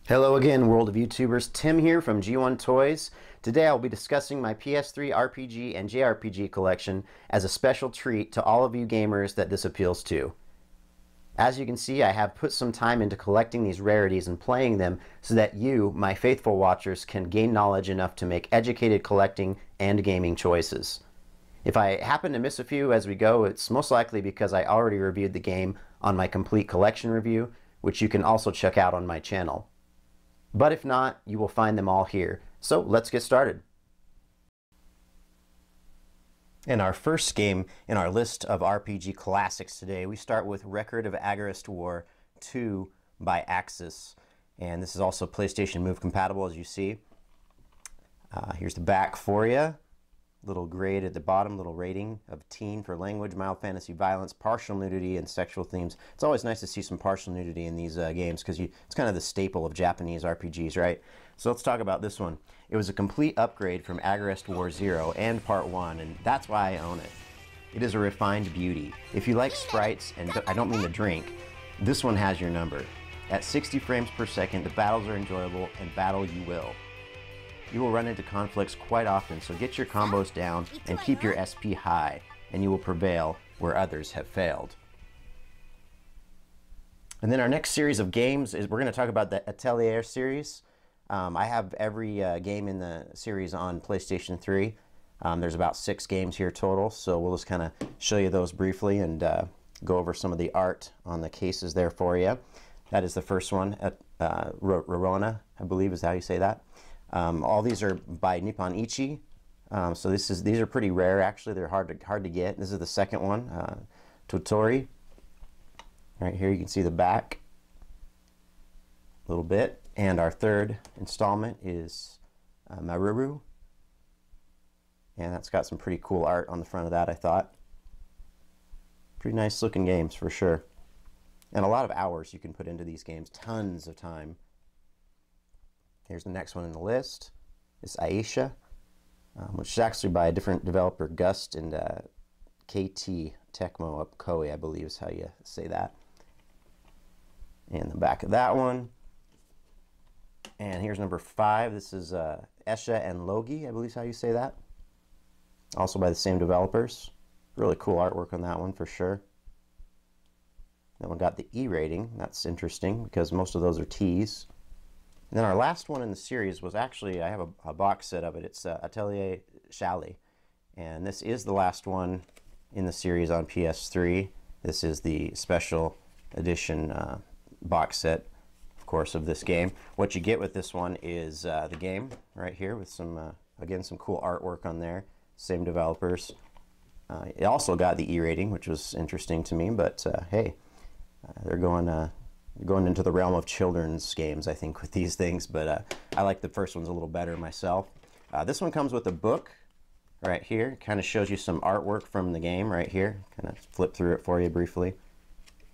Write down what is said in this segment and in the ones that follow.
Hello again, world of YouTubers. Tim here from G1 Toys. Today I'll be discussing my PS3 RPG and JRPG collection as a special treat to all of you gamers that this appeals to. As you can see, I have put some time into collecting these rarities and playing them so that you, my faithful watchers, can gain knowledge enough to make educated collecting and gaming choices. If I happen to miss a few as we go, it's most likely because I already reviewed the game on my complete collection review, which you can also check out on my channel. But if not, you will find them all here. So let's get started. In our first game in our list of RPG classics today, we start with Record of Agarest War 2 by Axis. And this is also PlayStation Move compatible, as you see. Here's the back for you. Little grade at the bottom, little rating of teen for language, mild fantasy violence, partial nudity, and sexual themes. It's always nice to see some partial nudity in these games because it's kind of the staple of Japanese RPGs, right? So let's talk about this one. It was a complete upgrade from Agarest War 0 and Part 1, and that's why I own it. It is a refined beauty. If you like sprites, and I don't mean the drink, this one has your number. At 60 frames per second, the battles are enjoyable, and battle you will. You will run into conflicts quite often, so get your combos down and keep your SP high, and you will prevail where others have failed. And then our next series of games is we're going to talk about the Atelier series. I have every game in the series on PlayStation 3. There's about 6 games here total, so we'll just kind of show you those briefly and go over some of the art on the cases there for you. That is the first one, Rorona, I believe is how you say that. All these are by Nippon Ichi, so these are pretty rare actually. They're hard to get. This is the second one, Totori. Right here you can see the back a little bit, and our third installment is Maruru, and that's got some pretty cool art on the front of that. I thought pretty nice looking games for sure, and a lot of hours you can put into these games, tons of time. Here's the next one in the list. It's Aisha, which is actually by a different developer, Gust, and KT Tecmo of Koei, I believe is how you say that. And the back of that one. And here's number 5. This is Esha and Logi, I believe is how you say that. Also by the same developers. Really cool artwork on that one for sure. That one got the E rating. That's interesting because most of those are T's. And then our last one in the series was actually, I have a box set of it. It's Atelier Chalet. And this is the last one in the series on PS3. This is the special edition box set, of course, of this game. What you get with this one is the game right here with some, again, some cool artwork on there. Same developers. It also got the E rating, which was interesting to me, but hey, they're going into the realm of children's games, I think, with these things, but I like the first ones a little better myself. This one comes with a book right here. Kind of shows you some artwork from the game right here. Kind of flip through it for you briefly.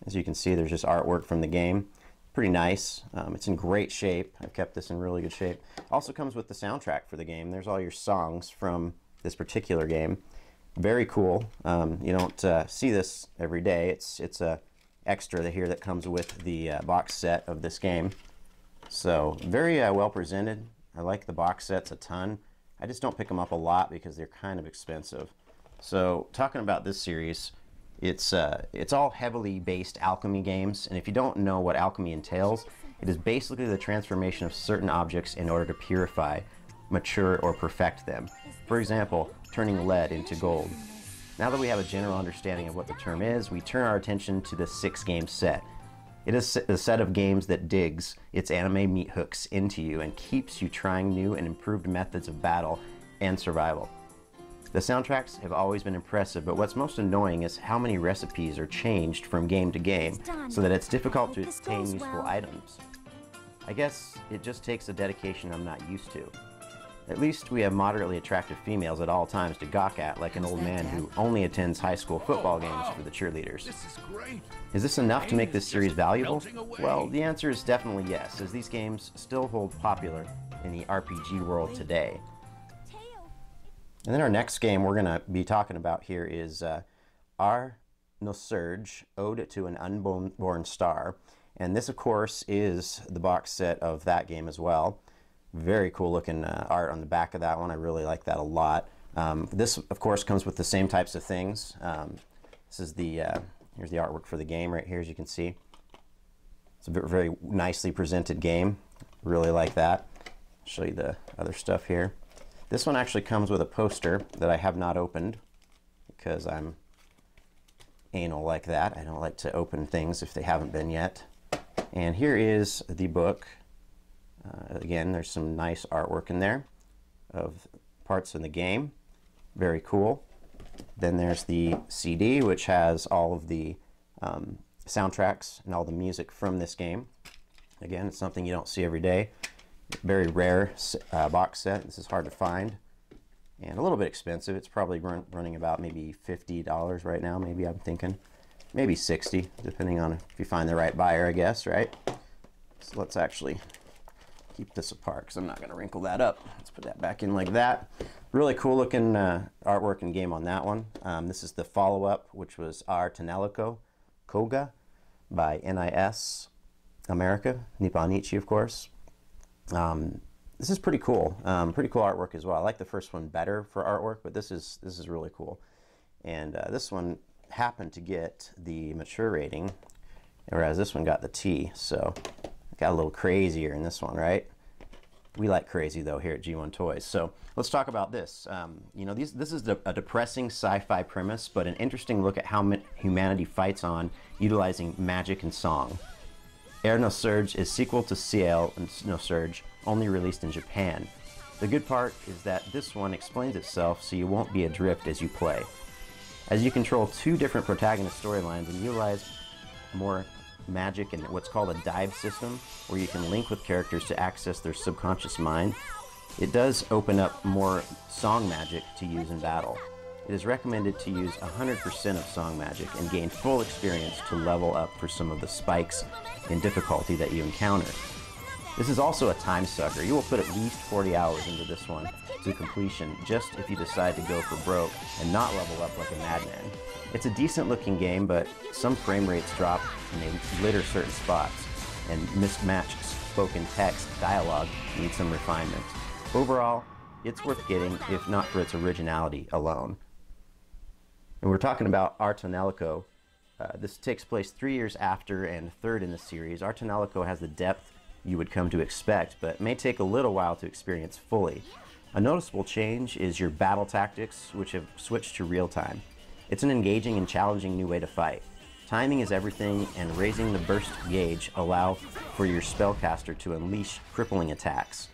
As you can see, there's just artwork from the game. Pretty nice. It's in great shape. I've kept this in really good shape. Also comes with the soundtrack for the game. There's all your songs from this particular game. Very cool. You don't see this every day. It's a extra here that comes with the box set of this game. So very well presented. I like the box sets a ton. I just don't pick them up a lot because they're kind of expensive. So talking about this series, it's all heavily based alchemy games, and if you don't know what alchemy entails, it is basically the transformation of certain objects in order to purify, mature, or perfect them. For example, turning lead into gold. Now that we have a general understanding of what the term is, we turn our attention to the 6-game set. It is a set of games that digs its anime meat hooks into you and keeps you trying new and improved methods of battle and survival. The soundtracks have always been impressive, but what's most annoying is how many recipes are changed from game to game so that it's difficult to obtain useful items. I guess it just takes a dedication I'm not used to. At least we have moderately attractive females at all times to gawk at, like an old man who only attends high school football games for the cheerleaders. This is great. Is this enough to make this series valuable? Well, the answer is definitely yes, as these games still hold popular in the RPG world today. And then our next game we're going to be talking about here is Ar no Surge, Ode to an Unborn Star. And this, of course, is the box set of that game as well. Very cool looking art on the back of that one. I really like that a lot. This, of course, comes with the same types of things. This is the, here's the artwork for the game right here, as you can see. It's a very nicely presented game. Really like that. I'll show you the other stuff here. This one actually comes with a poster that I have not opened because I'm anal like that. I don't like to open things if they haven't been yet. And here is the book. Again, there's some nice artwork in there of parts in the game. Very cool. Then there's the CD, which has all of the soundtracks and all the music from this game. Again, it's something you don't see every day. Very rare box set. This is hard to find and a little bit expensive. It's probably running about maybe $50 right now. Maybe I'm thinking maybe 60, depending on if you find the right buyer, I guess, right? So let's actually keep this apart because I'm not going to wrinkle that up. Let's put that back in like that. Really cool looking artwork and game on that one. This is the follow-up, which was Ar tonelico Koga by NIS America, Nippon Ichi, of course. This is pretty cool. Pretty cool artwork as well. I like the first one better for artwork, but this is really cool. And this one happened to get the mature rating, whereas this one got the T. So it got a little crazier in this one, right? We like crazy though here at G1 Toys. So let's talk about this. You know, this is a depressing sci-fi premise, but an interesting look at how humanity fights on utilizing magic and song. Air No Surge is sequel to Ciel No Surge, only released in Japan. The good part is that this one explains itself so you won't be adrift as you play. As you control two different protagonist storylines and utilize more magic and what's called a dive system, where you can link with characters to access their subconscious mind, it does open up more song magic to use in battle. It is recommended to use 100% of song magic and gain full experience to level up for some of the spikes in difficulty that you encounter. This is also a time sucker. You will put at least 40 hours into this one to completion just if you decide to go for broke and not level up like a madman. It's a decent looking game, but some frame rates drop and they litter certain spots, and mismatched spoken text dialogue needs some refinement. Overall, it's worth getting, if not for its originality alone. And we're talking about Ar tonelico. This takes place 3 years after and third in the series. Ar tonelico has the depth you would come to expect, but may take a little while to experience fully. A noticeable change is your battle tactics, which have switched to real time. It's an engaging and challenging new way to fight. Timing is everything, and raising the burst gauge allow for your spellcaster to unleash crippling attacks.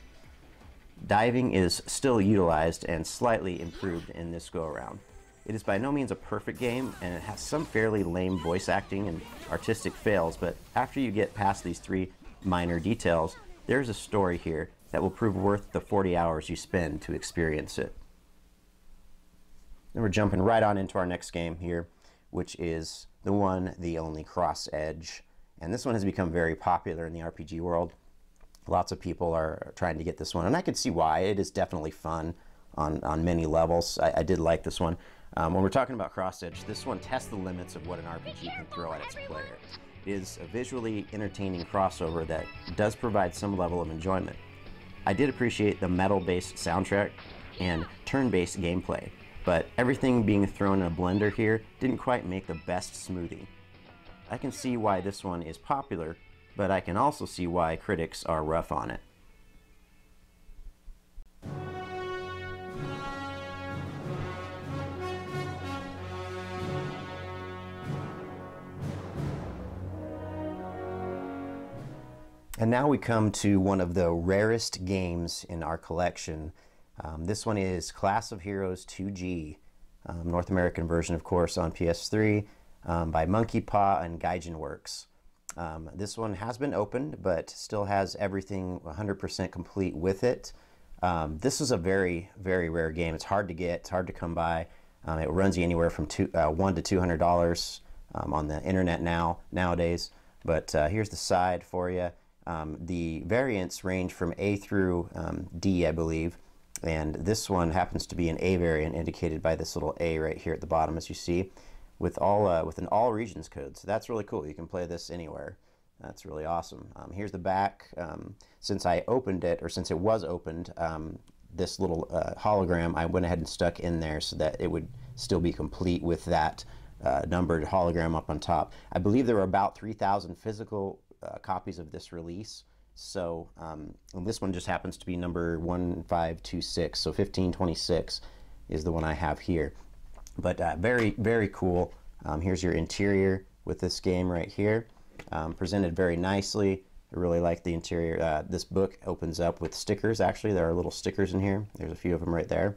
Diving is still utilized and slightly improved in this go-around. It is by no means a perfect game, and it has some fairly lame voice acting and artistic fails, but after you get past these three minor details, there's a story here that will prove worth the 40 hours you spend to experience it. Then we're jumping right on into our next game here, which is the one, the only Cross Edge. And this one has become very popular in the RPG world. Lots of people are trying to get this one, and I can see why. It is definitely fun on many levels. I did like this one. When we're talking about Cross Edge, this one tests the limits of what an RPG can throw at its player. It is a visually entertaining crossover that does provide some level of enjoyment. I did appreciate the metal-based soundtrack and turn-based gameplay, but everything being thrown in a blender here didn't quite make the best smoothie. I can see why this one is popular, but I can also see why critics are rough on it. And now we come to one of the rarest games in our collection. This one is Class of Heroes 2G, North American version, of course, on PS3, by Monkey Paw and Gaijin Works. This one has been opened, but still has everything 100% complete with it. This is a very, very rare game. It's hard to get, it's hard to come by. It runs you anywhere from $100 to $200 on the internet nowadays. But here's the side for you. The variants range from A through D, I believe, and this one happens to be an A variant, indicated by this little A right here at the bottom, as you see, with an all regions code. So that's really cool. You can play this anywhere. That's really awesome. Here's the back. Since I opened it, or since it was opened, this little hologram I went ahead and stuck in there so that it would still be complete with that numbered hologram up on top. I believe there were about 3,000 physical copies of this release. So this one just happens to be number 1526. So 1526 is the one I have here. But very, very cool. Here's your interior with this game right here. Presented very nicely. I really like the interior. This book opens up with stickers. Actually, there are little stickers in here. There's a few of them right there.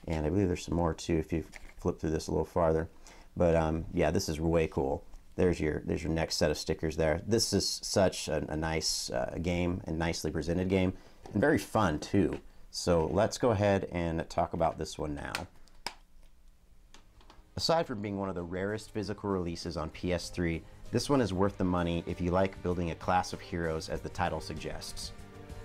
And I believe there's some more too if you flip through this a little farther. But yeah, this is way cool. There's your next set of stickers there. This is such a nice game, and nicely presented game, and very fun too. So let's go ahead and talk about this one now. Aside from being one of the rarest physical releases on PS3, this one is worth the money if you like building a class of heroes as the title suggests.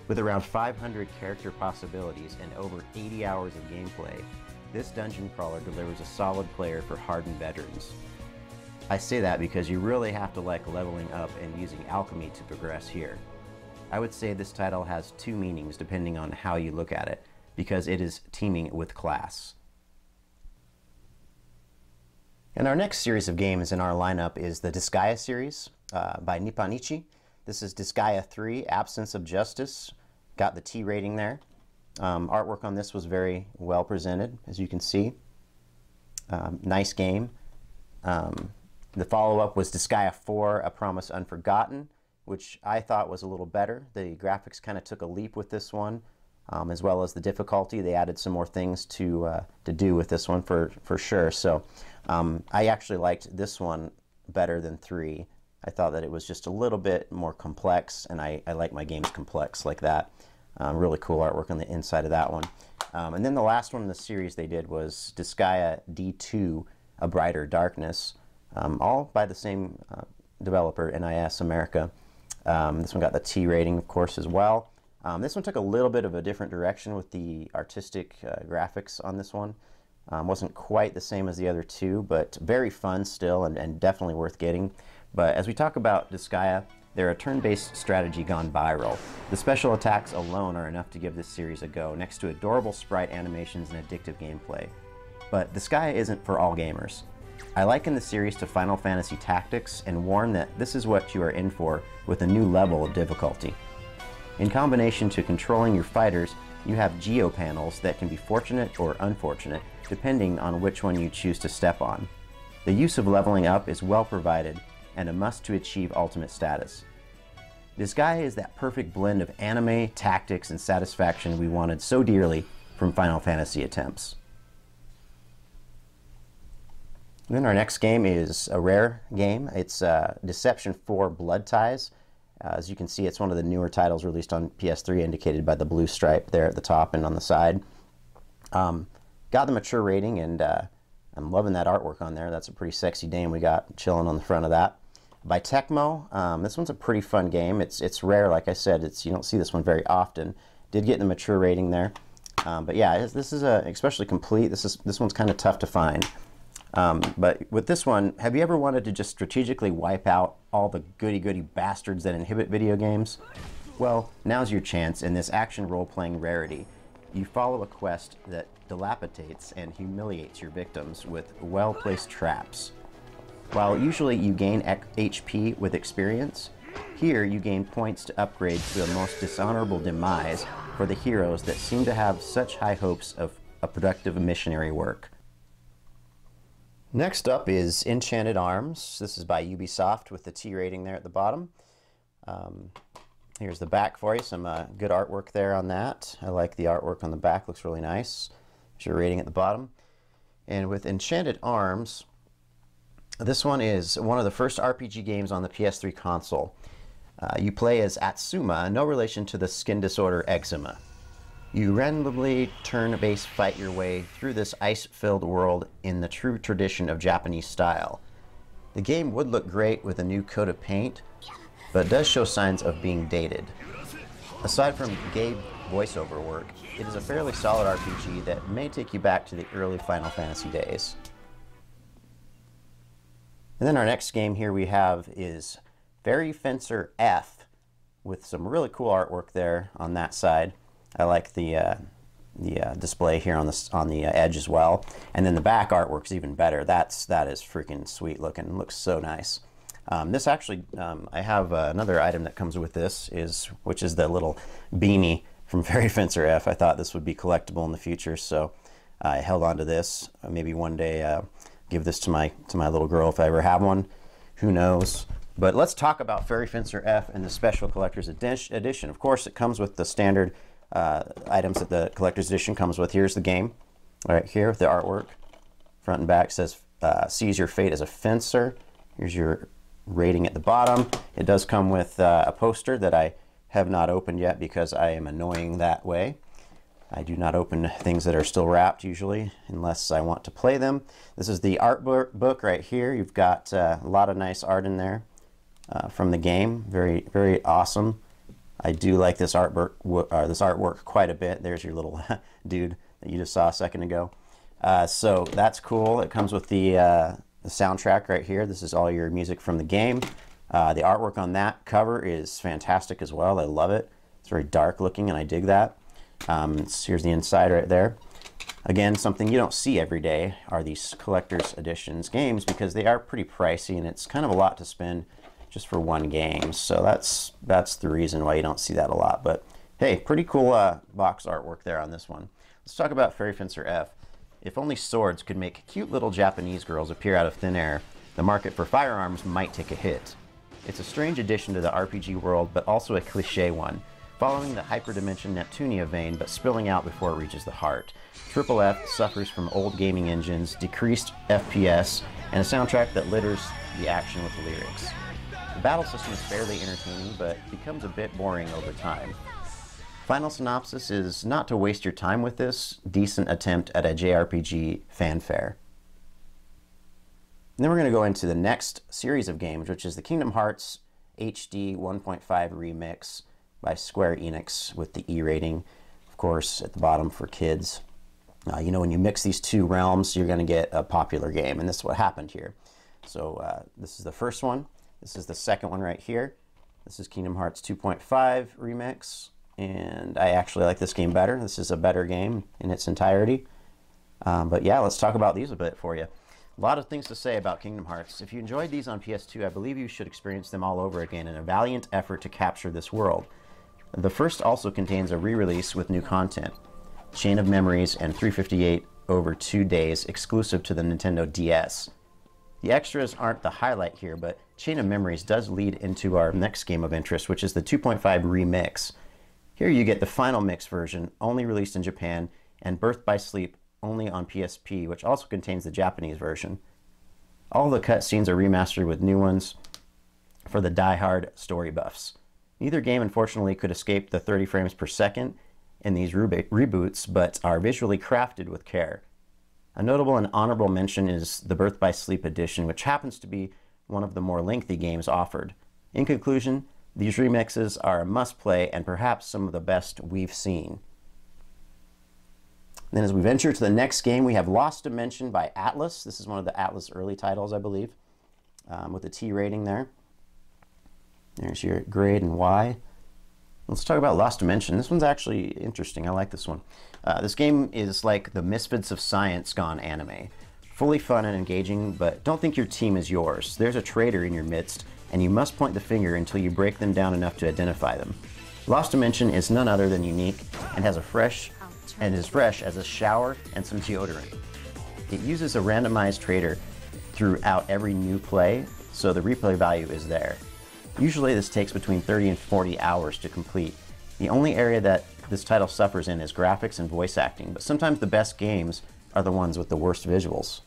With around 500 character possibilities and over 80 hours of gameplay, this dungeon crawler delivers a solid player for hardened veterans. I say that because you really have to like leveling up and using alchemy to progress here. I would say this title has two meanings depending on how you look at it, because it is teeming with class. And our next series of games in our lineup is the Disgaea series by Nippon Ichi. This is Disgaea 3, Absence of Justice. Got the T rating there. Artwork on this was very well presented, as you can see. Nice game. The follow-up was Disgaea 4, A Promise Unforgotten, which I thought was a little better. The graphics kind of took a leap with this one, as well as the difficulty. They added some more things to do with this one for sure. So I actually liked this one better than 3. I thought that it was just a little bit more complex, and I like my games complex like that. Really cool artwork on the inside of that one. And then the last one in the series they did was Disgaea D2, A Brighter Darkness, all by the same developer, NIS America. This one got the T rating, of course, as well. This one took a little bit of a different direction with the artistic graphics on this one. Wasn't quite the same as the other two, but very fun still, and definitely worth getting. But as we talk about Disgaea, they're a turn-based strategy gone viral. The special attacks alone are enough to give this series a go, next to adorable sprite animations and addictive gameplay. But Disgaea isn't for all gamers. I liken the series to Final Fantasy Tactics and warn that this is what you are in for with a new level of difficulty. In combination to controlling your fighters, you have geo panels that can be fortunate or unfortunate, depending on which one you choose to step on. The use of leveling up is well provided, and a must to achieve ultimate status. Disgaea is that perfect blend of anime, tactics, and satisfaction we wanted so dearly from Final Fantasy attempts. And then our next game is a rare game. It's Deception 4 Blood Ties. As you can see, it's one of the newer titles released on PS3, indicated by the blue stripe there at the top and on the side. Got the mature rating, and I'm loving that artwork on there. That's a pretty sexy dame we got chilling on the front of that. By Tecmo. This one's a pretty fun game. It's rare, like I said. You don't see this one very often. Did get the mature rating there. But yeah, this is especially complete. This one's kind of tough to find. But with this one, have you ever wanted to just strategically wipe out all the goody-goody bastards that inhibit video games? Well, now's your chance in this action role-playing rarity. You follow a quest that dilapidates and humiliates your victims with well-placed traps. While usually you gain HP with experience, here you gain points to upgrade to a most dishonorable demise for the heroes that seem to have such high hopes of a productive missionary work. Next up is Enchanted Arms. This is by Ubisoft with the T rating there at the bottom. Here's the back for you. Some good artwork there on that. I like the artwork on the back. Looks really nice. Here's your rating at the bottom. And with Enchanted Arms, this one is one of the first RPG games on the PS3 console. You play as Atsuma, no relation to the skin disorder eczema. You randomly turn-based fight your way through this ice-filled world in the true tradition of Japanese style. The game would look great with a new coat of paint, but does show signs of being dated. Aside from gay voiceover work, it is a fairly solid RPG that may take you back to the early Final Fantasy days. And then our next game here we have is Fairy Fencer F with some really cool artwork there on that side. I like the display here on the edge as well, and then the back artwork's even better. That is freaking sweet looking. It looks so nice. This actually, I have another item that comes with this, which is the little beanie from Fairy Fencer F. I thought this would be collectible in the future, so I held on to this. Maybe one day give this to my little girl if I ever have one. Who knows? But let's talk about Fairy Fencer F and the Special Collector's Edition. Of course, it comes with the standard items that the Collector's Edition comes with. Here's the game, right here with the artwork. Front and back says, seize your fate as a fencer. Here's your rating at the bottom. It does come with a poster that I have not opened yet because I am annoying that way. I do not open things that are still wrapped usually unless I want to play them. This is the art book right here. You've got a lot of nice art in there from the game. Very, very awesome. I do like this artwork quite a bit. There's your little dude that you just saw a second ago. So that's cool. It comes with the soundtrack right here. This is all your music from the game. The artwork on that cover is fantastic as well. I love it. It's very dark looking and I dig that. Here's the inside right there. Again, something you don't see every day are these collector's editions games because they are pretty pricey and it's kind of a lot to spend just for one game. So that's the reason why you don't see that a lot. But hey, pretty cool box artwork there on this one. Let's talk about Fairy Fencer F. If only swords could make cute little Japanese girls appear out of thin air, the market for firearms might take a hit. It's a strange addition to the RPG world, but also a cliché one, following the hyperdimension Neptunia vein, but spilling out before it reaches the heart. Triple F suffers from old gaming engines, decreased FPS, and a soundtrack that litters the action with lyrics. The battle system is fairly entertaining, but becomes a bit boring over time. Final synopsis is not to waste your time with this decent attempt at a JRPG fanfare. And then we're going to go into the next series of games, which is the Kingdom Hearts HD 1.5 Remix by Square Enix with the E rating, of course, at the bottom for kids. You know, when you mix these two realms, you're going to get a popular game, and this is what happened here. So this is the first one. This is the second one right here. This is Kingdom Hearts 2.5 Remix, and I actually like this game better. This is a better game in its entirety. But yeah, let's talk about these a bit for you. A lot of things to say about Kingdom Hearts. If you enjoyed these on PS2, I believe you should experience them all over again in a valiant effort to capture this world. The first also contains a re-release with new content, Chain of Memories and 358 over 2 days, exclusive to the Nintendo DS. The extras aren't the highlight here, but Chain of Memories does lead into our next game of interest, which is the 2.5 Remix. Here you get the final mix version, only released in Japan, and Birth by Sleep, only on PSP, which also contains the Japanese version. All the cutscenes are remastered with new ones for the die-hard story buffs. Neither game, unfortunately, could escape the 30 frames per second in these reboots, but are visually crafted with care. A notable and honorable mention is the Birth by Sleep edition, which happens to be one of the more lengthy games offered. In conclusion, these remixes are a must-play and perhaps some of the best we've seen. Then as we venture to the next game, we have Lost Dimension by Atlus. This is one of the Atlus early titles, I believe, with a T rating there. There's your grade and Y. Let's talk about Lost Dimension. This one's actually interesting. I like this one. This game is like the Misfits of Science gone anime. Fully fun and engaging, but don't think your team is yours. There's a traitor in your midst, and you must point the finger until you break them down enough to identify them. Lost Dimension is none other than unique and is fresh as a shower and some deodorant. It uses a randomized traitor throughout every new play, so the replay value is there. Usually this takes between 30 and 40 hours to complete. The only area that this title suffers in is graphics and voice acting, but sometimes the best games are the ones with the worst visuals.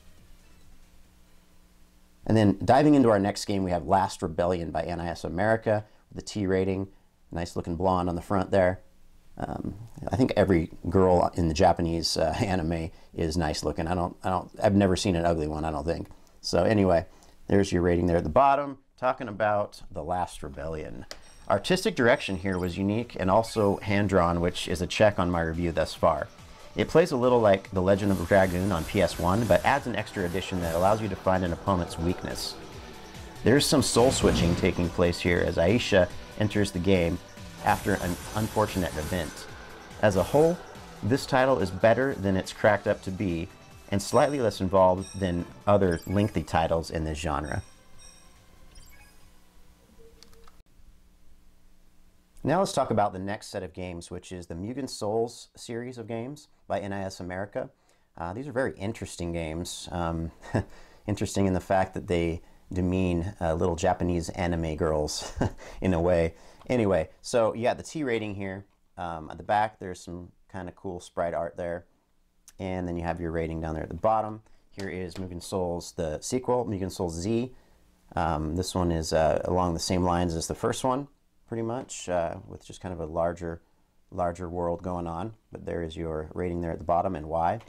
And then diving into our next game, we have Last Rebellion by NIS America with a T rating. Nice looking blonde on the front there. I think every girl in the Japanese anime is nice looking. I've never seen an ugly one, I don't think. So anyway, there's your rating there at the bottom, talking about The Last Rebellion. Artistic direction here was unique and also hand-drawn, which is a check on my review thus far. It plays a little like The Legend of Dragoon on PS1, but adds an extra addition that allows you to find an opponent's weakness. There's some soul switching taking place here as Aisha enters the game after an unfortunate event. As a whole, this title is better than it's cracked up to be and slightly less involved than other lengthy titles in this genre. Now let's talk about the next set of games, which is the Mugen Souls series of games by NIS America. These are very interesting games. Interesting in the fact that they demean little Japanese anime girls in a way. Anyway, so you got the T rating here. At the back, there's some kind of cool sprite art there. And then you have your rating down there at the bottom. Here is Mugen Souls, the sequel, Mugen Souls Z. This one is along the same lines as the first one, pretty much, with just kind of a larger world going on. But there is your rating there at the bottom and why.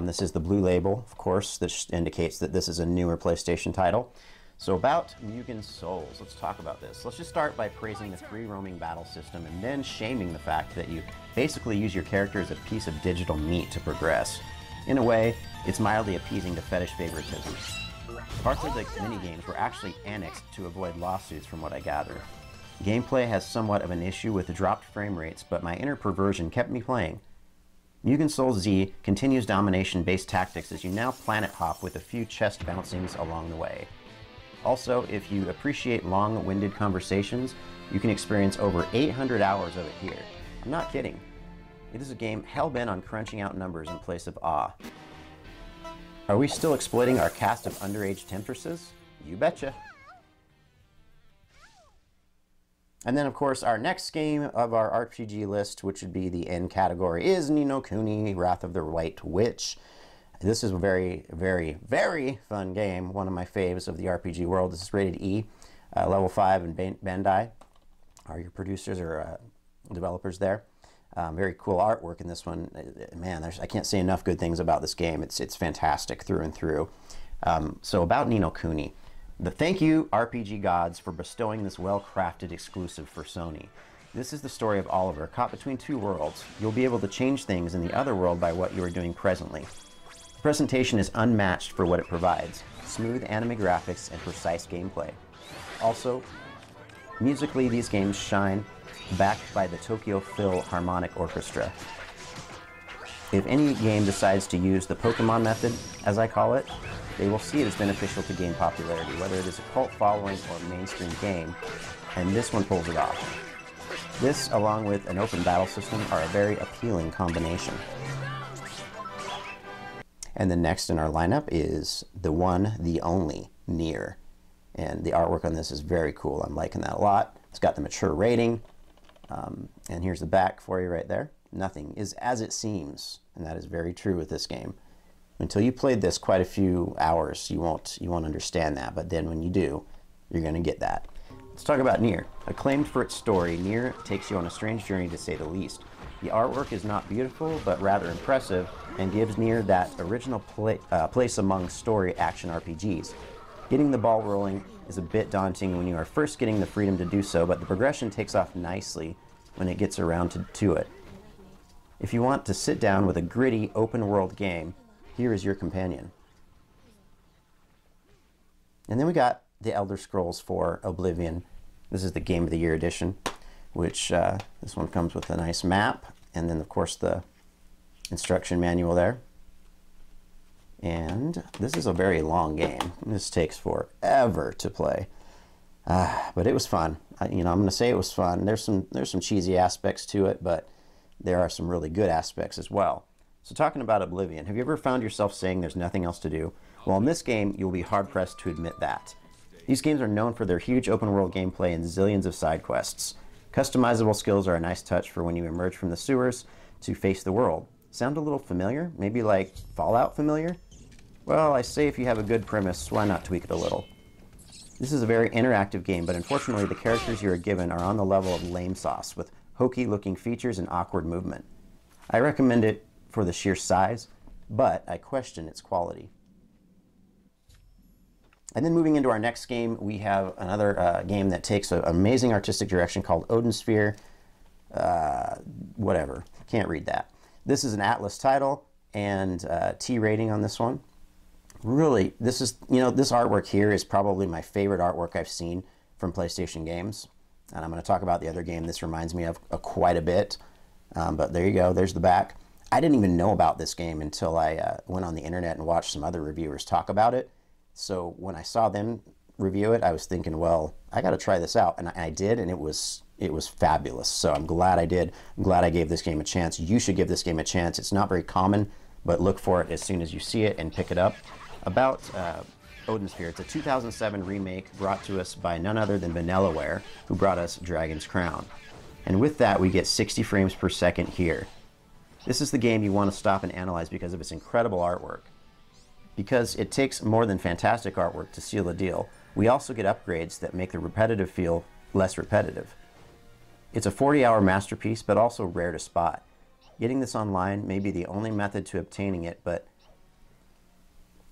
This is the blue label, of course, that indicates that this is a newer PlayStation title. So about Mugen Souls, let's talk about this. Let's just start by praising the free roaming battle system and then shaming the fact that you basically use your character as a piece of digital meat to progress. In a way, it's mildly appeasing to fetish favoritism. Parts of the minigames were actually annexed to avoid lawsuits from what I gather. Gameplay has somewhat of an issue with the dropped frame rates, but my inner perversion kept me playing. Mugen Souls Z continues domination-based tactics as you now planet hop with a few chest bouncings along the way. Also, if you appreciate long-winded conversations, you can experience over 800 hours of it here. I'm not kidding. It is a game hell-bent on crunching out numbers in place of awe. Are we still exploiting our cast of underage temptresses? You betcha. And then, of course, our next game of our RPG list, which would be the N category, is Ni no Kuni: Wrath of the White Witch. This is a very, very, very fun game. One of my faves of the RPG world. This is rated E. Level 5 and Bandai are your producers or developers there. Very cool artwork in this one. Man, I can't say enough good things about this game. It's fantastic through and through. So about Ni no Kuni. Thank you, RPG gods, for bestowing this well-crafted exclusive for Sony. This is the story of Oliver, caught between two worlds. You'll be able to change things in the other world by what you are doing presently. The presentation is unmatched for what it provides. Smooth anime graphics and precise gameplay. Also, musically these games shine, backed by the Tokyo Philharmonic Orchestra. If any game decides to use the Pokemon method, as I call it, they will see it as beneficial to game popularity, whether it is a cult following or mainstream game, and this one pulls it off. This, along with an open battle system, are a very appealing combination. And then next in our lineup is the one, the only, Nier. And the artwork on this is very cool. I'm liking that a lot. It's got the mature rating. And here's the back for you right there. Nothing is as it seems, and that is very true with this game. Until you played this quite a few hours, you won't understand that. But then when you do, you're going to get that. Let's talk about Nier. Acclaimed for its story, Nier takes you on a strange journey to say the least. The artwork is not beautiful, but rather impressive, and gives Nier that original place among story action RPGs. Getting the ball rolling is a bit daunting when you are first getting the freedom to do so, but the progression takes off nicely when it gets around to it. If you want to sit down with a gritty, open-world game, here is your companion. And then we got The Elder Scrolls IV: Oblivion. This is the Game of the Year edition, which this one comes with a nice map, and then of course the instruction manual there. And this is a very long game. This takes forever to play, but it was fun. I'm going to say it was fun. There's some cheesy aspects to it, but there are some really good aspects as well. So talking about Oblivion, have you ever found yourself saying there's nothing else to do? Well, in this game, you'll be hard-pressed to admit that. These games are known for their huge open-world gameplay and zillions of side quests. Customizable skills are a nice touch for when you emerge from the sewers to face the world. Sound a little familiar? Maybe like Fallout familiar? Well, I say if you have a good premise, why not tweak it a little? This is a very interactive game, but unfortunately the characters you are given are on the level of lame sauce, with hokey-looking features and awkward movement. I recommend it for the sheer size, but I question its quality. And then moving into our next game, we have another game that takes an amazing artistic direction called Odin Sphere. Whatever, can't read that. This is an Atlas title and T rating on this one. Really, this is, this artwork here is probably my favorite artwork I've seen from PlayStation games. And I'm going to talk about the other game this reminds me of quite a bit. But there you go, there's the back. I didn't even know about this game until I went on the internet and watched some other reviewers talk about it. So when I saw them review it, I was thinking, well, I got to try this out. And I did, and it was fabulous. So I'm glad I did. I'm glad I gave this game a chance. You should give this game a chance. It's not very common, but look for it as soon as you see it and pick it up. About Odin Sphere, it's a 2007 remake brought to us by none other than Vanillaware, who brought us Dragon's Crown. And with that, we get 60 frames per second here. This is the game you want to stop and analyze because of its incredible artwork. Because it takes more than fantastic artwork to seal the deal, we also get upgrades that make the repetitive feel less repetitive. It's a 40-hour masterpiece, but also rare to spot. Getting this online may be the only method to obtaining it, but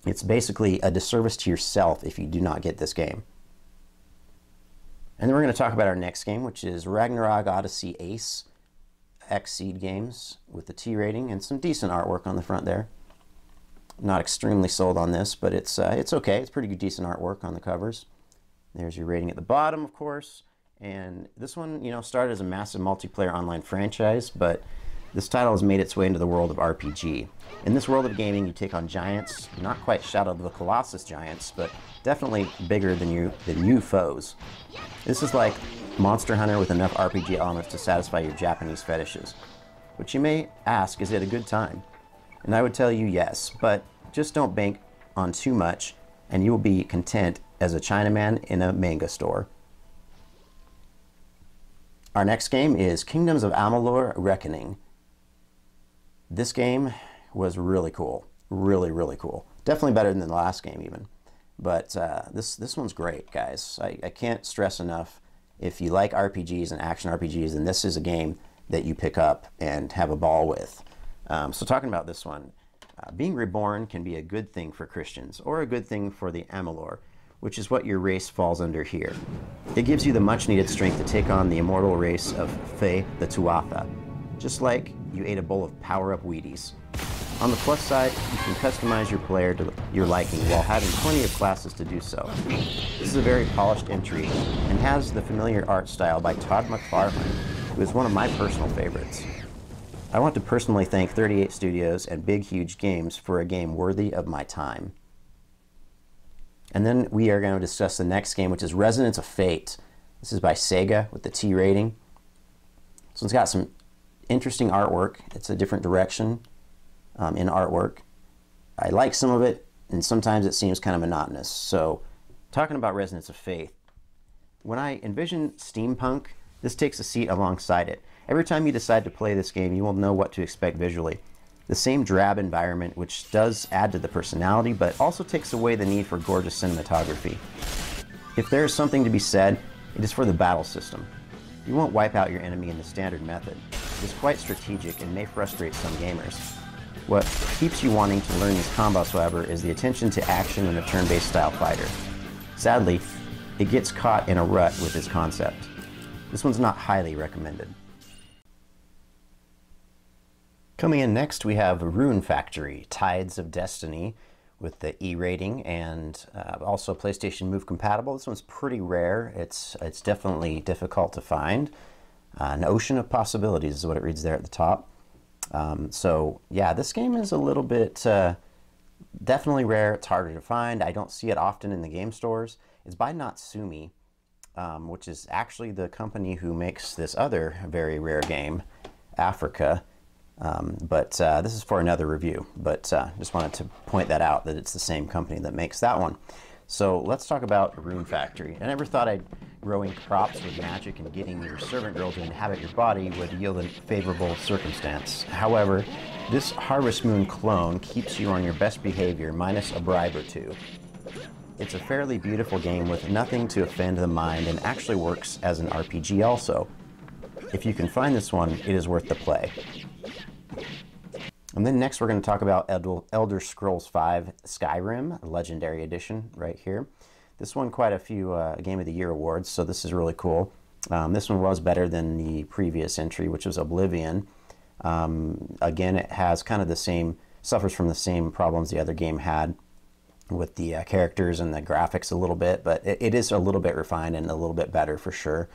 it's basically a disservice to yourself if you do not get this game. And then we're going to talk about our next game, which is Ragnarok Odyssey Ace, Xseed Games, with the T rating and some decent artwork on the front there. Not extremely sold on this, but it's okay. It's pretty good, decent artwork on the covers. There's your rating at the bottom, of course. And this one, started as a massive multiplayer online franchise, but this title has made its way into the world of RPG. In this world of gaming, you take on giants, not quite Shadow of the Colossus giants, but definitely bigger than you foes. This is like Monster Hunter with enough RPG elements to satisfy your Japanese fetishes. But you may ask, is it a good time? And I would tell you yes, but just don't bank on too much, and you will be content as a Chinaman in a manga store. Our next game is Kingdoms of Amalur: Reckoning. This game was really cool. Really, really cool. Definitely better than the last game even. But this one's great, guys. I can't stress enough, if you like RPGs and action RPGs, then this is a game that you pick up and have a ball with. So talking about this one, being reborn can be a good thing for Christians, or a good thing for the Amalur, which is what your race falls under here. It gives you the much needed strength to take on the immortal race of Fae the Tuatha, just like you ate a bowl of power-up Wheaties. On the plus side, you can customize your player to your liking while having plenty of classes to do so. This is a very polished entry and has the familiar art style by Todd McFarlane, who is one of my personal favorites. I want to personally thank 38 Studios and Big Huge Games for a game worthy of my time. And then we are going to discuss the next game, which is Resonance of Fate. This is by Sega with the T rating. This one's got some interesting artwork. It's a different direction in artwork. I like some of it, and sometimes it seems kind of monotonous. So, talking about Resonance of Fate, when I envision steampunk, this takes a seat alongside it. Every time you decide to play this game, you will know what to expect visually. The same drab environment, which does add to the personality, but also takes away the need for gorgeous cinematography. If there is something to be said, it is for the battle system. You won't wipe out your enemy in the standard method. It is quite strategic and may frustrate some gamers. What keeps you wanting to learn these combos, however, is the attention to action in a turn-based style fighter. Sadly, it gets caught in a rut with this concept. This one's not highly recommended. Coming in next, we have Rune Factory, Tides of Destiny, with the E rating, and also PlayStation Move compatible. This one's pretty rare. It's definitely difficult to find. An ocean of possibilities is what it reads there at the top. So yeah, this game is a little bit definitely rare. It's harder to find. I don't see it often in the game stores. It's by Natsumi, which is actually the company who makes this other very rare game, Africa. But this is for another review, but just wanted to point that out, that it's the same company that makes that one. So let's talk about Rune Factory. I never thought growing crops with magic and getting your servant girl to inhabit your body would yield a favorable circumstance. However, this Harvest Moon clone keeps you on your best behavior, minus a bribe or two. It's a fairly beautiful game with nothing to offend the mind, and actually works as an RPG also. If you can find this one, it is worth the play. And then next we're going to talk about Elder Scrolls V Skyrim, Legendary Edition, right here. This won quite a few Game of the Year awards, so this is really cool. This one was better than the previous entry, which was Oblivion. Again, it has kind of the same, suffers from the same problems the other game had. with the characters and the graphics a little bit, but it is a little bit refined and a little bit better for sure.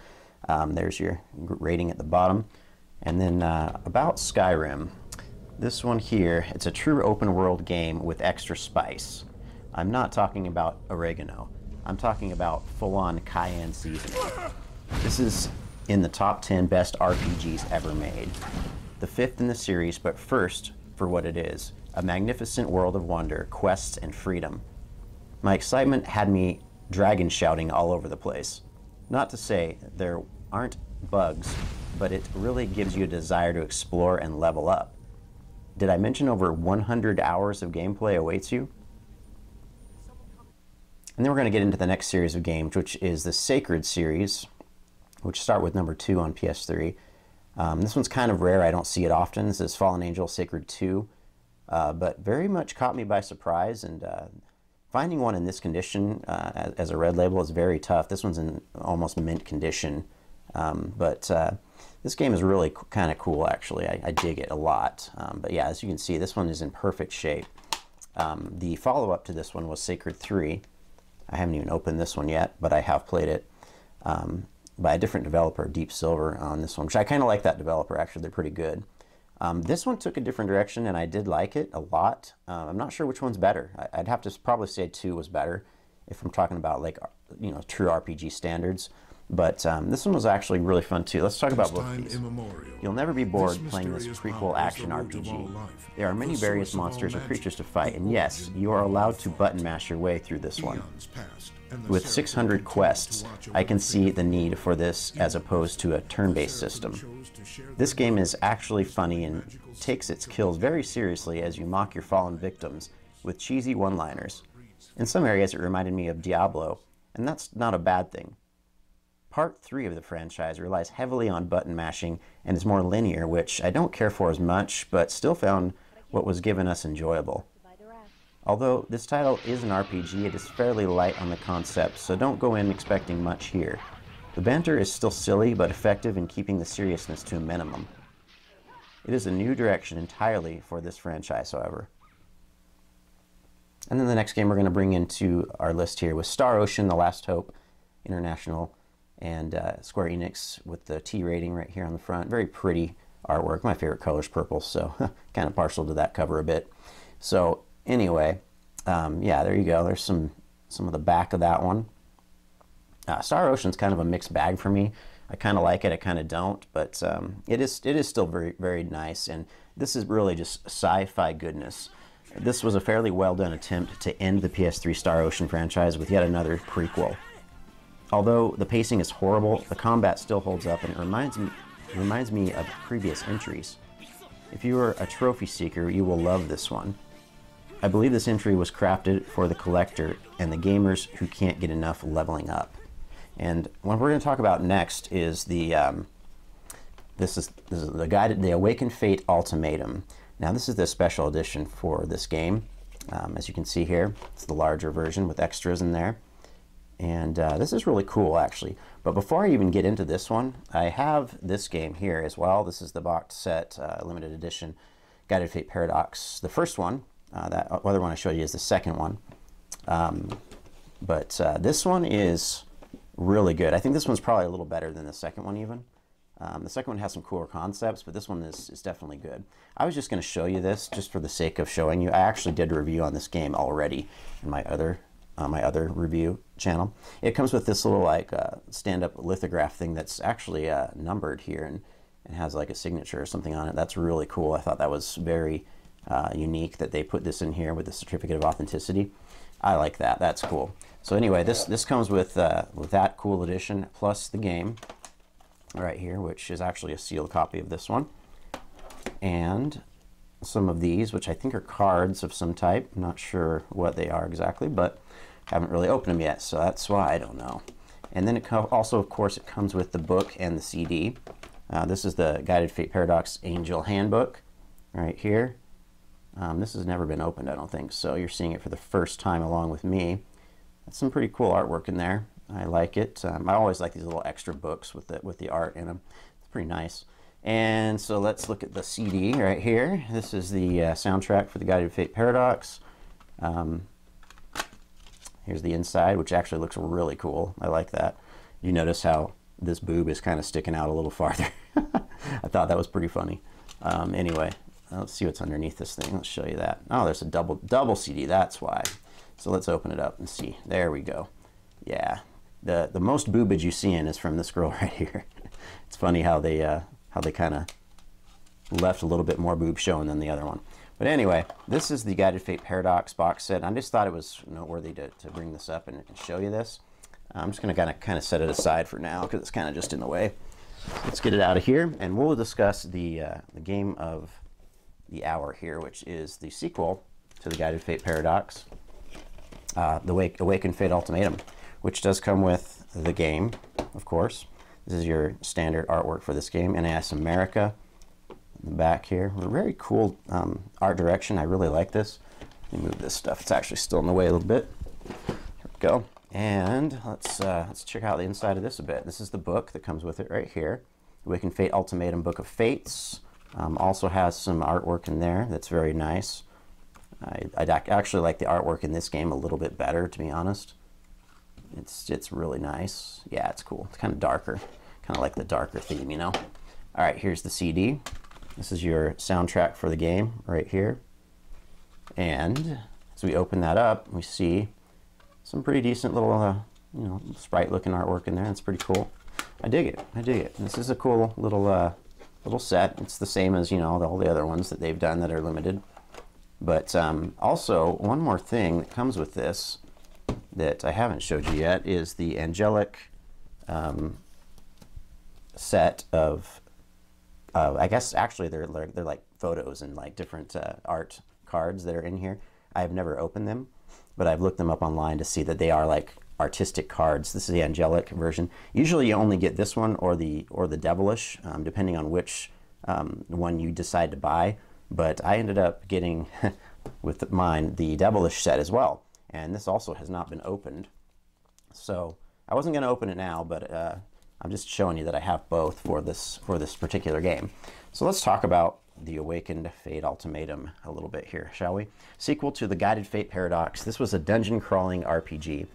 There's your rating at the bottom. And then about Skyrim, this one here, it's a true open world game with extra spice. I'm not talking about oregano. I'm talking about full-on cayenne seasoning. This is in the top 10 best RPGs ever made. The 5th in the series, but first for what it is, a magnificent world of wonder, quests, and freedom. My excitement had me dragon shouting all over the place. Not to say there aren't bugs, but it really gives you a desire to explore and level up. Did I mention over 100 hours of gameplay awaits you? And then we're going to get into the next series of games, which is the Sacred series, which start with number 2 on PS3. This one's kind of rare. I don't see it often. This is Fallen Angel Sacred 2, but very much caught me by surprise, and finding one in this condition as a red label is very tough. This one's in almost mint condition, but this game is really kind of cool, actually. I dig it a lot. But yeah, as you can see, this one is in perfect shape. The follow-up to this one was Sacred 3. I haven't even opened this one yet, but I have played it by a different developer, Deep Silver, on this one, which I kind of like that developer, actually. They're pretty good. This one took a different direction, and I did like it a lot. I'm not sure which one's better. I'd have to probably say 2 was better if I'm talking about, like, you know, true RPG standards. But this one was actually really fun too. Let's talk about both of these. You'll never be bored playing this prequel action RPG. There are many various monsters or creatures to fight, and yes, you are allowed to button mash your way through this one. With 600 quests, I can see the need for this as opposed to a turn-based system. This game is actually funny and takes its kills very seriously as you mock your fallen victims with cheesy one-liners. In some areas it reminded me of Diablo, and that's not a bad thing. Part 3 of the franchise relies heavily on button mashing and is more linear, which I don't care for as much, but still found what was given us enjoyable. Although this title is an RPG, it is fairly light on the concept, so don't go in expecting much here. The banter is still silly, but effective in keeping the seriousness to a minimum. It is a new direction entirely for this franchise, however. And then the next game we're going to bring into our list here was Star Ocean: The Last Hope International, and Square Enix with the T rating right here on the front. Very pretty artwork. My favorite color is purple, so kind of partial to that cover a bit. So anyway, yeah, there you go. There's some of the back of that one. Star Ocean's kind of a mixed bag for me. I kind of like it, I kind of don't, but it is still very, very nice, and this is really just sci-fi goodness. This was a fairly well done attempt to end the PS3 Star Ocean franchise with yet another prequel. Although the pacing is horrible, the combat still holds up, and it reminds me of previous entries. If you are a trophy seeker, you will love this one. I believe this entry was crafted for the collector and the gamers who can't get enough leveling up. And what we're going to talk about next is the this is the Awakened Fate Ultimatum. Now this is the special edition for this game. As you can see here, it's the larger version with extras in there. And this is really cool, actually. But before I even get into this one, I have this game here as well. This is the box set limited edition Guided Fate Paradox. The first one, that other one I showed you is the second one. But this one is really good. I think this one's probably a little better than the second one even. The second one has some cooler concepts, but this one is definitely good. I was just going to show you this just for the sake of showing you. I actually did a review on this game already in my other review channel. It comes with this little like stand-up lithograph thing that's actually numbered here and has like a signature or something on it. That's really cool. I thought that was very unique that they put this in here with the certificate of authenticity. I like that. That's cool. So anyway, this comes with that cool edition plus the game right here, which is actually a sealed copy of this one, and some of these, which I think are cards of some type. I'm not sure what they are exactly, but haven't really opened them yet, so that's why I don't know. And then it also, of course, it comes with the book and the CD. This is the Guided Fate Paradox Angel Handbook right here. This has never been opened, I don't think, so you're seeing it for the first time along with me. That's some pretty cool artwork in there. I like it. I always like these little extra books with the art in them. It's pretty nice. And so let's look at the CD right here. This is the soundtrack for the Guided Fate Paradox. Here's the inside, which actually looks really cool. I like that. You notice how this boob is kind of sticking out a little farther. I thought that was pretty funny. Anyway, let's see what's underneath this thing. Let's show you that. Oh, there's a double CD. That's why. So let's open it up and see. There we go. Yeah, the most boobage you see in is from this girl right here. It's funny how they kind of left a little bit more boob showing than the other one. But anyway, this is the Guided Fate Paradox box set. I just thought it was noteworthy to bring this up and show you this. I'm just going to kind of set it aside for now because it's kind of just in the way. Let's get it out of here, and we'll discuss the game of the hour here, which is the sequel to the Guided Fate Paradox, the Awakened Fate Ultimatum, which does come with the game, of course. This is your standard artwork for this game. NAS America in the back here. A very cool art direction. I really like this. Let me move this stuff. It's actually still in the way a little bit. Here we go. And let's check out the inside of this a bit. This is the book that comes with it right here. Awakened Fate Ultimatum Book of Fates. Also has some artwork in there that's very nice. I actually like the artwork in this game a little bit better, to be honest. It's really nice. Yeah, it's cool. It's kind of darker. Kind of like the darker theme, you know? All right, here's the CD. This is your soundtrack for the game right here. And as we open that up, we see some pretty decent little, you know, sprite-looking artwork in there. It's pretty cool. I dig it. I dig it. This is a cool little set. It's the same as, you know, all the other ones that they've done that are limited. But also, one more thing that comes with this that I haven't showed you yet is the angelic set of, I guess actually they're like photos and like different art cards that are in here. I've never opened them, but I've looked them up online to see that they are like artistic cards. This is the angelic version. Usually you only get this one or the devilish, depending on which one you decide to buy. But I ended up getting with mine the devilish set as well, and this also has not been opened. So I wasn't going to open it now, but I'm just showing you that I have both for this particular game. So let's talk about the Awakened Fate Ultimatum a little bit here, shall we? Sequel to the Guided Fate Paradox. This was a dungeon crawling RPG.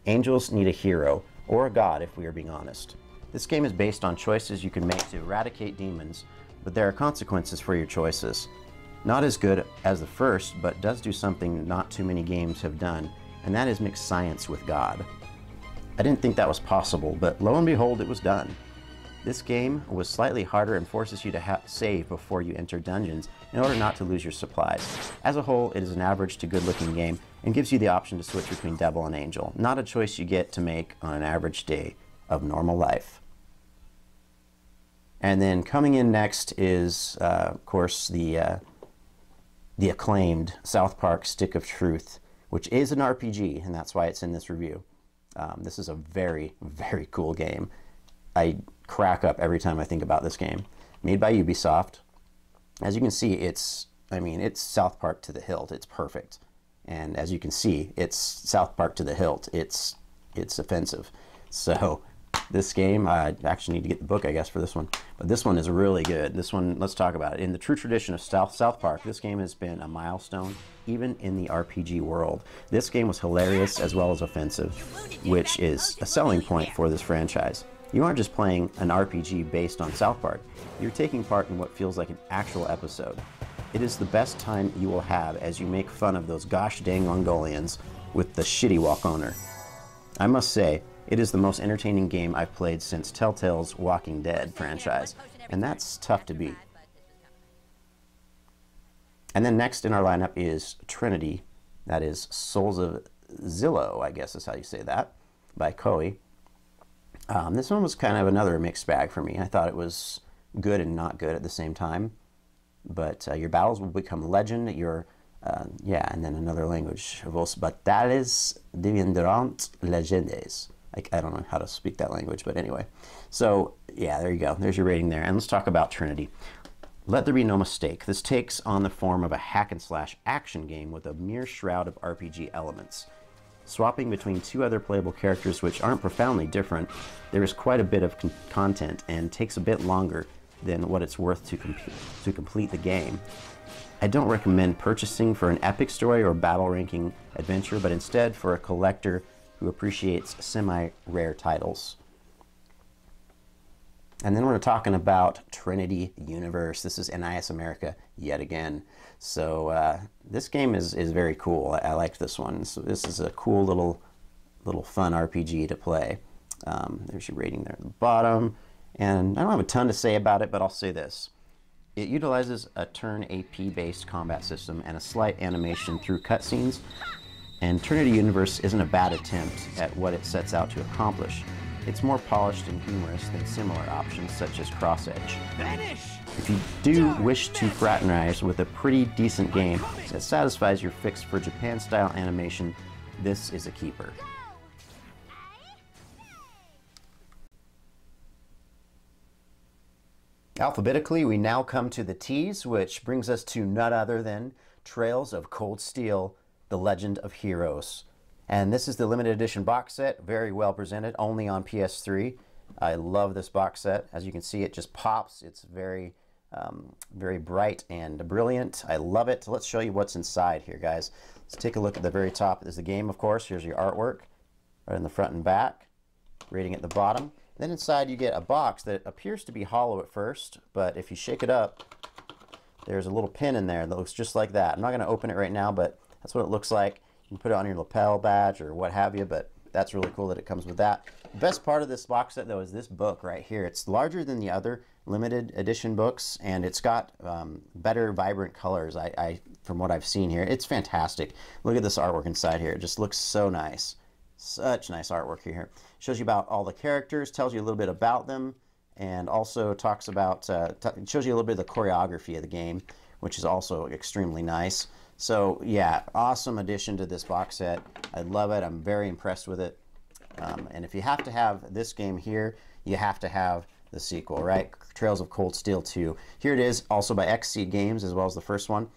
Angels need a hero, or a god if we are being honest. This game is based on choices you can make to eradicate demons, but there are consequences for your choices. Not as good as the first, but does do something not too many games have done, and that is mix science with God. I didn't think that was possible, but lo and behold, it was done. This game was slightly harder and forces you to save before you enter dungeons in order not to lose your supplies. As a whole, it is an average to good-looking game and gives you the option to switch between devil and angel, not a choice you get to make on an average day of normal life. And then coming in next is, of course, the acclaimed South Park Stick of Truth, which is an RPG, and that's why it's in this review. This is a very, very cool game. I crack up every time I think about this game. Made by Ubisoft. As you can see, it's South Park to the hilt. It's perfect. And as you can see, it's South Park to the hilt. It's offensive. So this game, I actually need to get the book, I guess, for this one. But this one is really good. This one, let's talk about it. In the true tradition of South Park, this game has been a milestone, even in the RPG world. This game was hilarious as well as offensive, which is a selling point for this franchise. You aren't just playing an RPG based on South Park. You're taking part in what feels like an actual episode. It is the best time you will have as you make fun of those gosh dang Mongolians with the shitty walk owner. I must say, it is the most entertaining game I've played since Telltale's Walking Dead franchise, and that's tough to beat. And then next in our lineup is Trinity, that is Souls of Zillow, I guess is how you say that, by Koei. This one was kind of another mixed bag for me. I thought it was good and not good at the same time. But your battles will become legend. And then another language. Battales deviendront legendes. I don't know how to speak that language, but anyway. So, yeah, there you go. There's your rating there. And let's talk about Trinity. Let there be no mistake. This takes on the form of a hack-and-slash action game with a mere shroud of RPG elements. Swapping between two other playable characters which aren't profoundly different, there is quite a bit of content and takes a bit longer than what it's worth to complete the game. I don't recommend purchasing for an epic story or battle ranking adventure, but instead for a collector who appreciates semi-rare titles. And then we're talking about Trinity Universe. This is NIS America yet again. So this game is very cool. I like this one. So this is a cool little fun RPG to play. There's your rating there at the bottom. And I don't have a ton to say about it, but I'll say this. It utilizes a turn AP-based combat system and a slight animation through cutscenes, and Trinity Universe isn't a bad attempt at what it sets out to accomplish. It's more polished and humorous than similar options such as Cross Edge. If you do wish to fraternize with a pretty decent game that satisfies your fix for Japan-style animation, this is a keeper. Alphabetically, we now come to the T's, which brings us to none other than Trails of Cold Steel, The Legend of Heroes. And this is the limited edition box set, very well presented, only on PS3. I love this box set. As you can see, it just pops. It's very, very bright and brilliant. I love it. Let's show you what's inside here, guys. Let's take a look at the very top. There's the game, of course. Here's your artwork, right in the front and back. Rating at the bottom. Then inside you get a box that appears to be hollow at first, but if you shake it up, there's a little pin in there that looks just like that. I'm not going to open it right now, but that's what it looks like. You can put it on your lapel badge or what have you, but that's really cool that it comes with that. The best part of this box set, though, is this book right here. It's larger than the other limited edition books, and it's got better, vibrant colors from what I've seen here. It's fantastic. Look at this artwork inside here. It just looks so nice. Such nice artwork here. Shows you about all the characters, tells you a little bit about them, and also talks about, shows you a little bit of the choreography of the game, which is also extremely nice. So yeah, awesome addition to this box set. I love it. I'm very impressed with it. And if you have to have this game here, you have to have the sequel, right? Trails of Cold Steel 2. Here it is, also by Xseed Games, as well as the first one.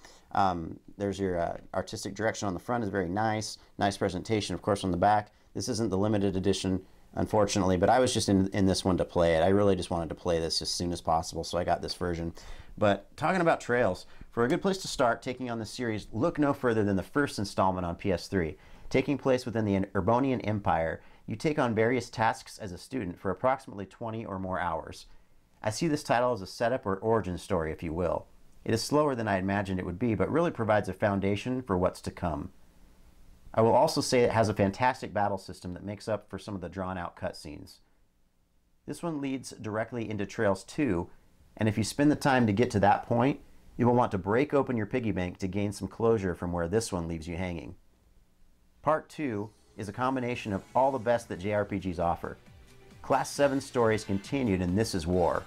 There's your artistic direction on the front is very nice. Nice presentation, of course, on the back. This isn't the limited edition, unfortunately, but I was just in this one to play it. I really just wanted to play this as soon as possible, so I got this version. But talking about Trails, for a good place to start taking on this series, look no further than the first installment on PS3. Taking place within the Urbonian Empire, you take on various tasks as a student for approximately 20 or more hours. I see this title as a setup or origin story, if you will. It is slower than I imagined it would be, but really provides a foundation for what's to come. I will also say it has a fantastic battle system that makes up for some of the drawn-out cutscenes. This one leads directly into Trails 2, and if you spend the time to get to that point, you will want to break open your piggy bank to gain some closure from where this one leaves you hanging. Part 2 is a combination of all the best that JRPGs offer. Class 7 stories continued in This Is War.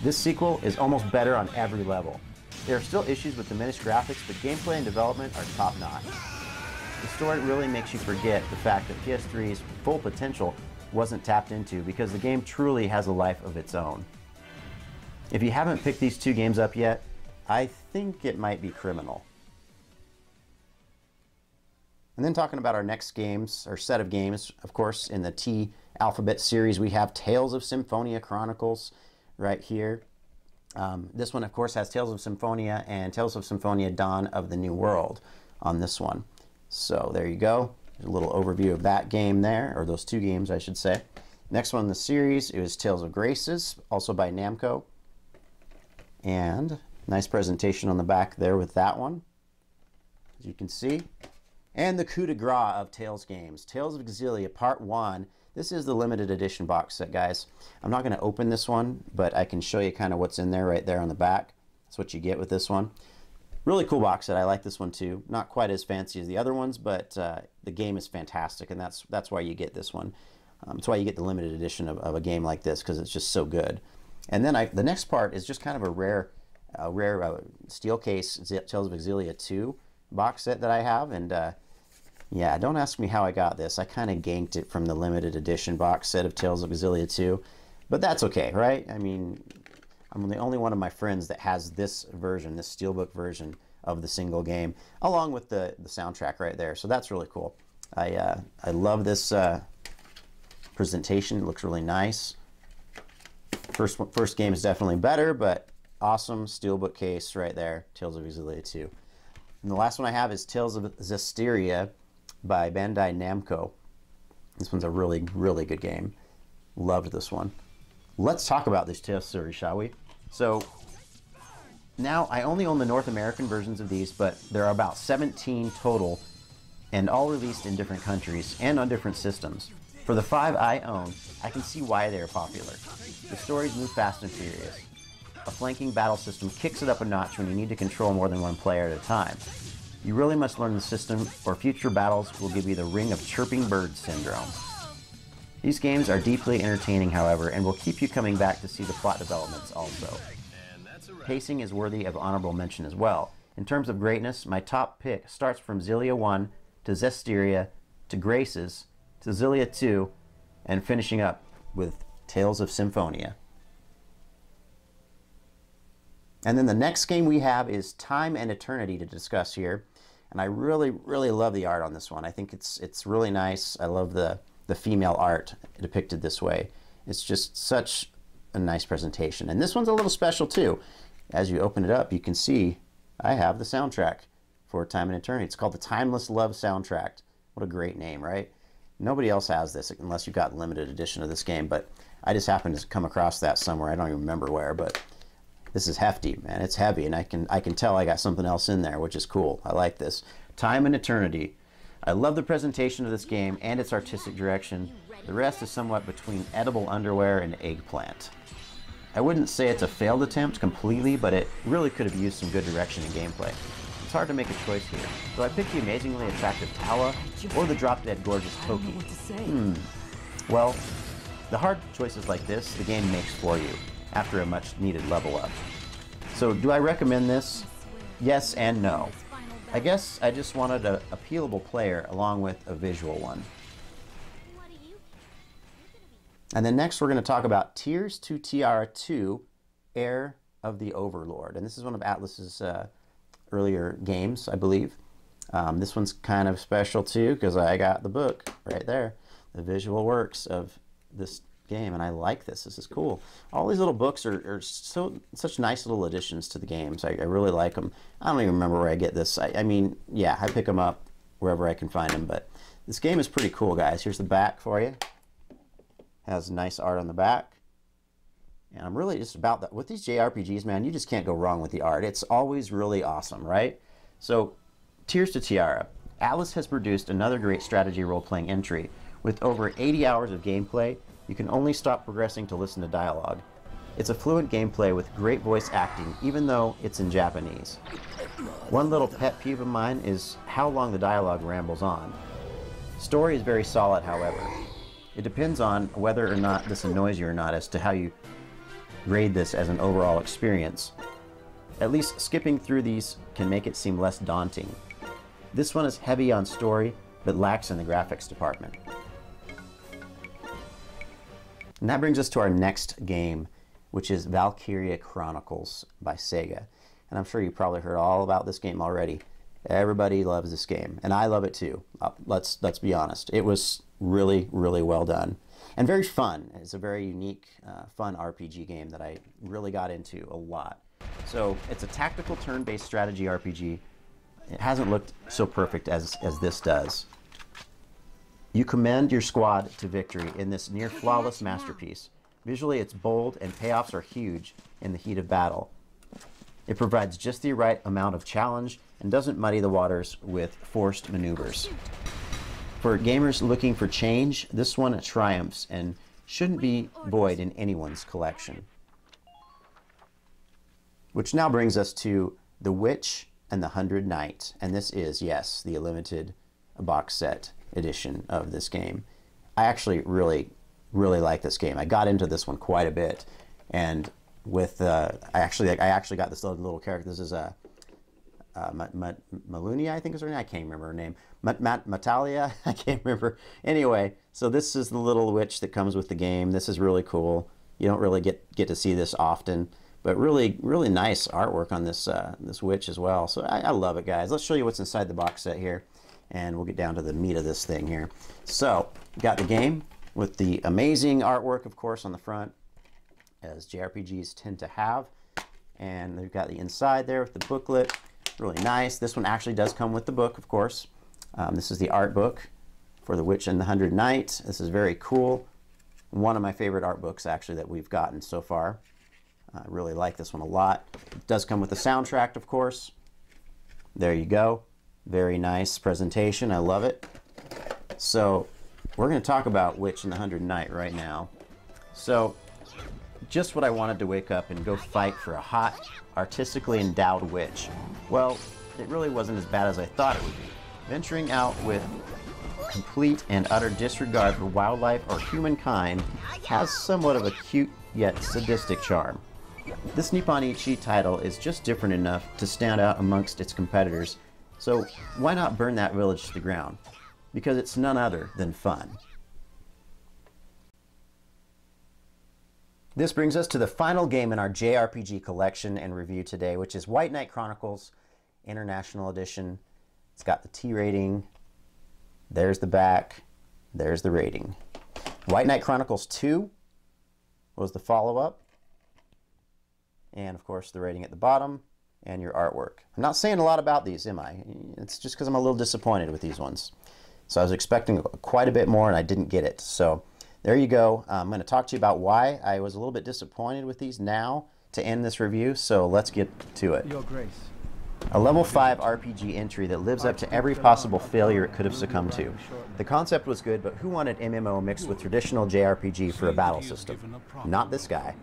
This sequel is almost better on every level. There are still issues with diminished graphics, but gameplay and development are top-notch. The story really makes you forget the fact that PS3's full potential wasn't tapped into because the game truly has a life of its own. If you haven't picked these two games up yet, I think it might be criminal. And then talking about our next games, or set of games, of course, in the T Alphabet series, we have Tales of Symphonia Chronicles right here. This one, of course, has Tales of Symphonia and Tales of Symphonia Dawn of the New World on this one. So there you go. There's a little overview of that game there, or those two games, I should say. Next one in the series is Tales of Graces, also by Namco. And nice presentation on the back there with that one, as you can see. And the coup de grace of Tales games, Tales of Xillia Part 1. This is the limited edition box set, guys. I'm not going to open this one, but I can show you kind of what's in there right there on the back. That's what you get with this one. Really cool box set. I like this one too. Not quite as fancy as the other ones, but the game is fantastic, and that's why you get this one. That's why you get the limited edition of a game like this, because it's just so good. And then the next part is just kind of a rare steel case Tales of Xillia 2 box set that I have, and yeah, don't ask me how I got this. I kind of ganked it from the limited edition box set of Tales of Xillia 2, but that's okay, right? I mean, I'm the only one of my friends that has this version, this steelbook version of the single game, along with the soundtrack right there. So that's really cool. I love this presentation. It looks really nice. First game is definitely better, but awesome steelbook case right there, Tales of Xillia 2. And the last one I have is Tales of Zestiria by Bandai Namco. This one's a really, really good game. Loved this one. Let's talk about this Tales series, shall we? So, now I only own the North American versions of these, but there are about 17 total, and all released in different countries and on different systems. For the 5 I own, I can see why they are popular. The stories move fast and furious. A flanking battle system kicks it up a notch when you need to control more than one player at a time. You really must learn the system, or future battles will give you the ring of chirping birds syndrome. These games are deeply entertaining, however, and will keep you coming back to see the plot developments also. Pacing is worthy of honorable mention as well. In terms of greatness, my top pick starts from Xillia 1 to Zestiria to Graces to Xillia 2, and finishing up with Tales of Symphonia. And then the next game we have is Time and Eternity to discuss here. And I really, really love the art on this one. I think it's really nice. I love the female art depicted this way. It's just such a nice presentation. And this one's a little special too. As you open it up, you can see I have the soundtrack for Time and Eternity. It's called the Timeless Love Soundtrack. What a great name, right? Nobody else has this unless you've got limited edition of this game, but I just happened to come across that somewhere. I don't even remember where, but this is hefty, man. It's heavy, and I can tell I got something else in there, which is cool. I like this. Time and Eternity. I love the presentation of this game and its artistic direction. The rest is somewhat between edible underwear and eggplant. I wouldn't say it's a failed attempt completely, but it really could have used some good direction in gameplay. It's hard to make a choice here, so I picked the amazingly attractive Tala or the drop-dead gorgeous Toki. Well, the hard choices like this, the game makes for you after a much-needed level up. So do I recommend this? Yes and no. I guess I just wanted an appealable player along with a visual one. And then next we're going to talk about Tears to Tiara 2, Heir of the Overlord. And this is one of Atlus's earlier games, I believe. This one's kind of special too because I got the book right there, the visual works of this game, and I like this. This is cool. All these little books are such nice little additions to the games. I really like them. I don't even remember where I get this. I mean, yeah, I pick them up wherever I can find them, but this game is pretty cool, guys. Here's the back for you. Has nice art on the back. And I'm really just about that. With these JRPGs, man, you just can't go wrong with the art. It's always really awesome, right? So, Tears to Tiara. Atlus has produced another great strategy role-playing entry. With over 80 hours of gameplay, you can only stop progressing to listen to dialogue. It's a fluent gameplay with great voice acting, even though it's in Japanese. One little pet peeve of mine is how long the dialogue rambles on. Story is very solid, however. It depends on whether or not this annoys you or not as to how you grade this as an overall experience. At least skipping through these can make it seem less daunting. This one is heavy on story, but lacks in the graphics department. And that brings us to our next game, which is Valkyria Chronicles by Sega. And I'm sure you've probably heard all about this game already. Everybody loves this game, and I love it too. Let's be honest. It was really, really well done. And very fun. It's a very unique, fun RPG game that I really got into a lot. So it's a tactical turn-based strategy RPG. It hasn't looked so perfect as this does. You commend your squad to victory in this near-flawless masterpiece. Visually, it's bold, and payoffs are huge in the heat of battle. It provides just the right amount of challenge and doesn't muddy the waters with forced maneuvers. For gamers looking for change, this one triumphs and shouldn't be void in anyone's collection. Which now brings us to The Witch and the Hundred Knight. And this is, yes, the limited box set edition of this game. I actually really like this game. I got into this one quite a bit, and with I actually got this little character. This is a Malunia, I think is her name. I can't remember her name. Matalia, I can't remember. Anyway, so this is the little witch that comes with the game. This is really cool. You don't really get to see this often, but really nice artwork on this this witch as well. So I love it, guys. Let's show you what's inside the box set here, and we'll get down to the meat of this thing here. So got the game with the amazing artwork, of course, on the front, as JRPGs tend to have. And we've got the inside there with the booklet. Really nice. This one actually does come with the book, of course. This is the art book for The Witch and the Hundred Knights. This is very cool. One of my favorite art books, actually, that we've gotten so far. I really like this one a lot. It does come with the soundtrack, of course. There you go. Very nice presentation. I love it. So we're going to talk about Witch and the Hundred Knight right now. So just what I wanted to wake up and go fight for a hot, artistically endowed witch. Well, it really wasn't as bad as I thought it would be. Venturing out with complete and utter disregard for wildlife or humankind has somewhat of a cute yet sadistic charm. This Nippon Ichi title is just different enough to stand out amongst its competitors, so why not burn that village to the ground? Because it's none other than fun. This brings us to the final game in our JRPG collection and review today, which is White Knight Chronicles International Edition. It's got the T rating. There's the back. There's the rating. White Knight Chronicles 2 was the follow-up. And, of course, the rating at the bottom and your artwork. I'm not saying a lot about these, am I? It's just because I'm a little disappointed with these ones. So I was expecting quite a bit more, and I didn't get it. So there you go. I'm going to talk to you about why I was a little bit disappointed with these now to end this review. So let's get to it. Your Grace. A level 5 RPG entry that lives up to every possible failure it could have succumbed to. The concept was good, but who wanted MMO mixed with traditional JRPG for a battle system? Not this guy.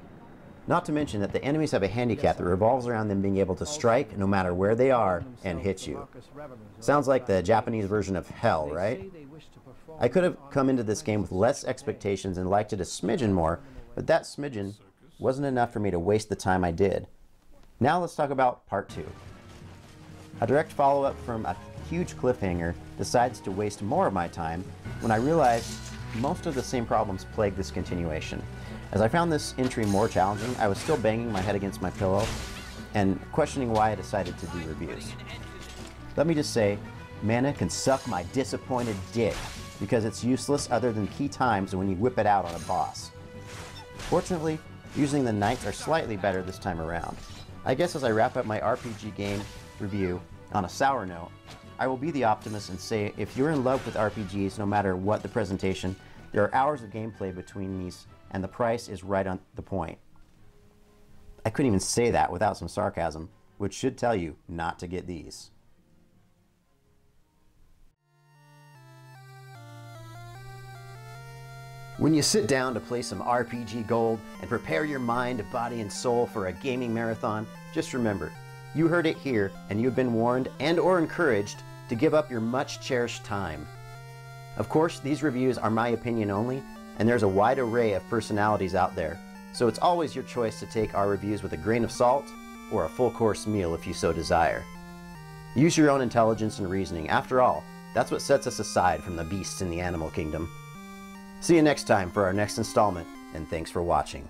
Not to mention that the enemies have a handicap that revolves around them being able to strike no matter where they are and hit you. Sounds like the Japanese version of hell, right? I could have come into this game with less expectations and liked it a smidgen more, but that smidgen wasn't enough for me to waste the time I did. Now let's talk about part 2. A direct follow-up from a huge cliffhanger decides to waste more of my time when I realized most of the same problems plague this continuation. As I found this entry more challenging, I was still banging my head against my pillow and questioning why I decided to do reviews. Let me just say, mana can suck my disappointed dick because it's useless other than key times when you whip it out on a boss. Fortunately, using the knights are slightly better this time around. I guess as I wrap up my RPG game review on a sour note, I will be the optimist and say if you're in love with RPGs, no matter what the presentation, there are hours of gameplay between these and the price is right on the point. I couldn't even say that without some sarcasm, which should tell you not to get these. When you sit down to play some RPG Gold and prepare your mind, body, and soul for a gaming marathon, just remember, you heard it here and you've been warned and or encouraged to give up your much cherished time. Of course, these reviews are my opinion only, and there's a wide array of personalities out there, so it's always your choice to take our reviews with a grain of salt or a full-course meal if you so desire. Use your own intelligence and reasoning. After all, that's what sets us aside from the beasts in the animal kingdom. See you next time for our next installment, and thanks for watching.